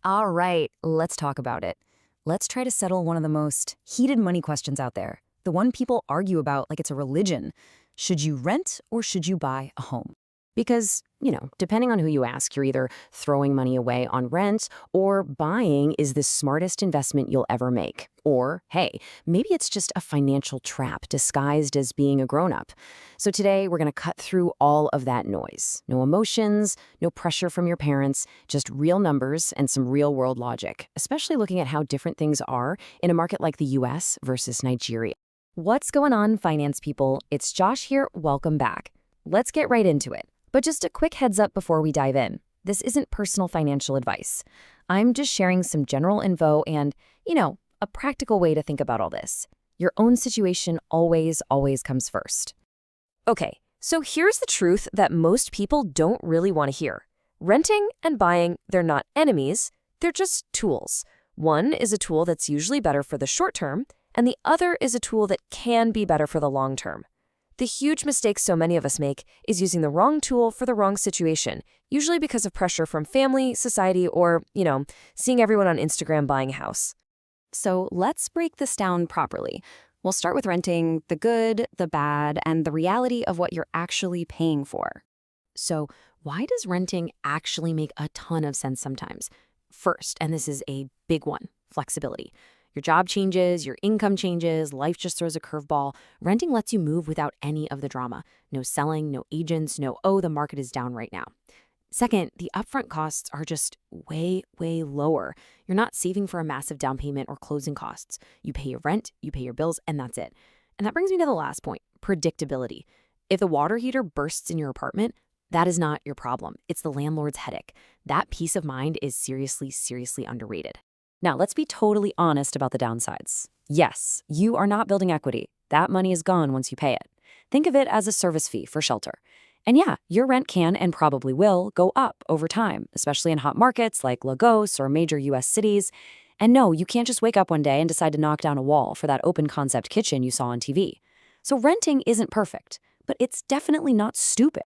All right, let's talk about it. Let's try to settle one of the most heated money questions out there. The one people argue about like it's a religion. Should you rent or should you buy a home? Because, depending on who you ask, you're either throwing money away on rent or buying is the smartest investment you'll ever make. Or, hey, maybe it's just a financial trap disguised as being a grown-up. So today, we're going to cut through all of that noise. No emotions, no pressure from your parents, just real numbers and some real-world logic, especially looking at how different things are in a market like the US versus Nigeria. What's going on, finance people? It's Josh here. Welcome back. Let's get right into it. But just a quick heads up before we dive in. This isn't personal financial advice. I'm just sharing some general info and, a practical way to think about all this. Your own situation always comes first. Okay, so here's the truth that most people don't really want to hear. Renting and buying, they're not enemies, they're just tools. One is a tool that's usually better for the short term, and the other is a tool that can be better for the long term. The huge mistake so many of us make is using the wrong tool for the wrong situation, usually because of pressure from family, society, or, seeing everyone on Instagram buying a house. So let's break this down properly. We'll start with renting, the good, the bad, and the reality of what you're actually paying for. So why does renting actually make a ton of sense sometimes? First, and this is a big one, flexibility. Your job changes, your income changes, life just throws a curveball. Renting lets you move without any of the drama. No selling, no agents, no, oh, the market is down right now. Second, the upfront costs are just way lower. You're not saving for a massive down payment or closing costs. You pay your rent, you pay your bills, and that's it. And that brings me to the last point, predictability. If the water heater bursts in your apartment, that is not your problem. It's the landlord's headache. That peace of mind is seriously underrated. Now, let's be totally honest about the downsides. Yes, you are not building equity. That money is gone once you pay it. Think of it as a service fee for shelter. And yeah, your rent can and probably will go up over time, especially in hot markets like Lagos or major US cities. And no, you can't just wake up one day and decide to knock down a wall for that open concept kitchen you saw on TV. So renting isn't perfect, but it's definitely not stupid.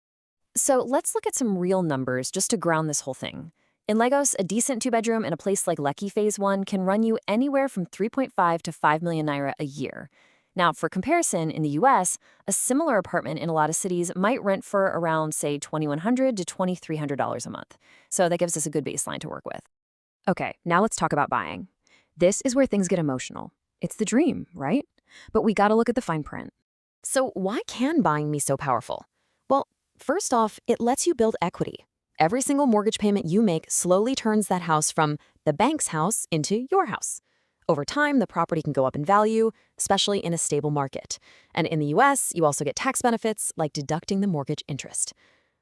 So let's look at some real numbers just to ground this whole thing. In Lagos, a decent two-bedroom in a place like Lekki Phase 1 can run you anywhere from 3.5 to 5 million naira a year. Now, for comparison, in the US, a similar apartment in a lot of cities might rent for around, say, $2,100 to $2,300 a month. So that gives us a good baseline to work with. Okay, now let's talk about buying. This is where things get emotional. It's the dream, right? But we gotta look at the fine print. So why can buying be so powerful? Well, first off, it lets you build equity. Every single mortgage payment you make slowly turns that house from the bank's house into your house. Over time, the property can go up in value, especially in a stable market. And in the US, you also get tax benefits like deducting the mortgage interest.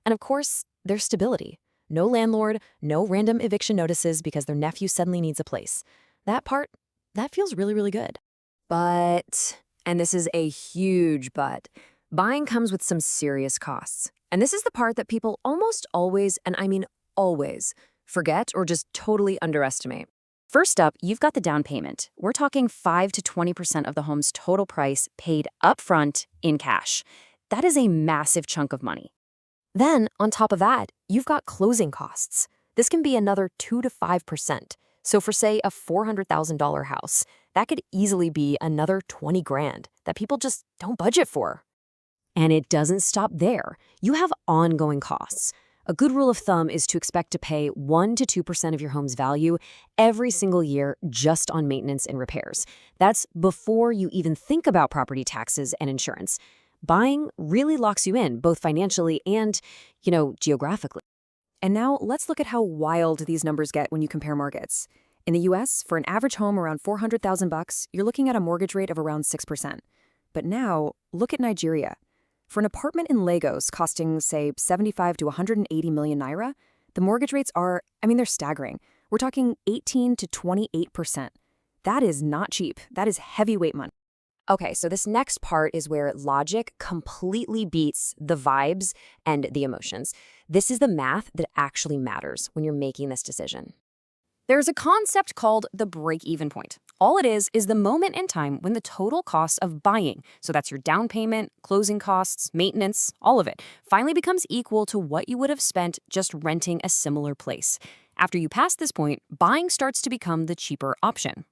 And of course, there's stability. No landlord, no random eviction notices because their nephew suddenly needs a place. That part, that feels really good. But, and this is a huge but, buying comes with some serious costs. And this is the part that people almost always, and I mean always, forget or just totally underestimate. First up, you've got the down payment. We're talking 5 to 20% of the home's total price paid upfront in cash. That is a massive chunk of money. Then, on top of that, you've got closing costs. This can be another 2 to 5%. So for, say, a $400,000 house, that could easily be another 20 grand that people just don't budget for. And it doesn't stop there. You have ongoing costs. A good rule of thumb is to expect to pay 1 to 2% of your home's value every single year just on maintenance and repairs. That's before you even think about property taxes and insurance. Buying really locks you in, both financially and, geographically. And now let's look at how wild these numbers get when you compare markets. In the US, for an average home around $400,000, you're looking at a mortgage rate of around 6%. But now, look at Nigeria. For an apartment in Lagos costing, say, 75 to 180 million naira, the mortgage rates are, they're staggering. We're talking 18 to 28%. That is not cheap. That is heavyweight money. Okay, so this next part is where logic completely beats the vibes and the emotions. This is the math that actually matters when you're making this decision. There's a concept called the break-even point. All it is the moment in time when the total cost of buying, so that's your down payment, closing costs, maintenance, all of it, finally becomes equal to what you would have spent just renting a similar place. After you pass this point, buying starts to become the cheaper option.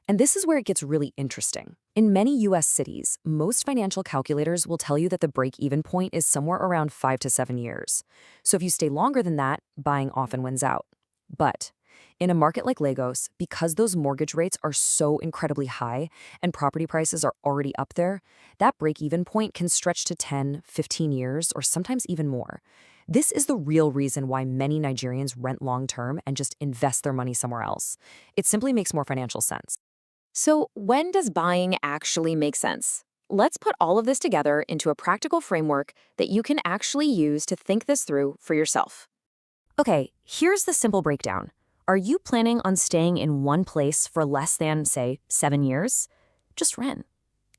And this is where it gets really interesting. In many US cities, most financial calculators will tell you that the break-even point is somewhere around 5 to 7 years. So if you stay longer than that, buying often wins out. But in a market like Lagos, because those mortgage rates are so incredibly high and property prices are already up there, that break-even point can stretch to 10, 15 years, or sometimes even more. This is the real reason why many Nigerians rent long-term and just invest their money somewhere else. It simply makes more financial sense. So, when does buying actually make sense? Let's put all of this together into a practical framework that you can actually use to think this through for yourself. Okay, here's the simple breakdown. Are you planning on staying in one place for less than, say, 7 years? Just rent.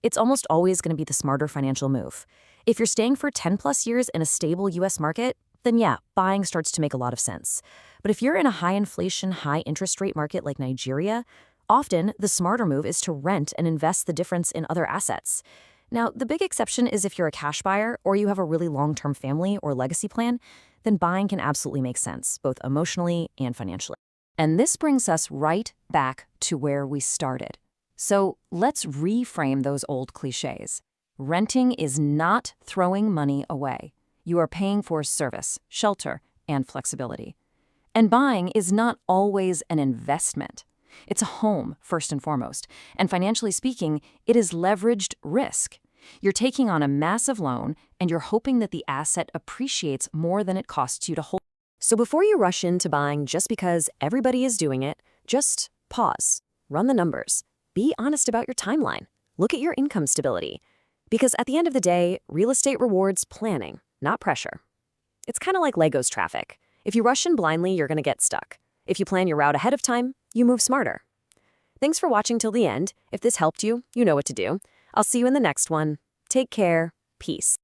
It's almost always going to be the smarter financial move. If you're staying for 10 plus years in a stable US market, then yeah, buying starts to make a lot of sense. But if you're in a high inflation, high interest rate market like Nigeria, often the smarter move is to rent and invest the difference in other assets. Now, the big exception is if you're a cash buyer or you have a really long-term family or legacy plan, then buying can absolutely make sense, both emotionally and financially. And this brings us right back to where we started. So let's reframe those old cliches. Renting is not throwing money away. You are paying for service, shelter, and flexibility. And buying is not always an investment. It's a home, first and foremost. And financially speaking, it is leveraged risk. You're taking on a massive loan, and you're hoping that the asset appreciates more than it costs you to hold. So before you rush into buying just because everybody is doing it, just pause, run the numbers, be honest about your timeline, look at your income stability. Because at the end of the day, real estate rewards planning, not pressure. It's kind of like Legos traffic. If you rush in blindly, you're going to get stuck. If you plan your route ahead of time, you move smarter. Thanks for watching till the end. If this helped you, you know what to do. I'll see you in the next one. Take care. Peace.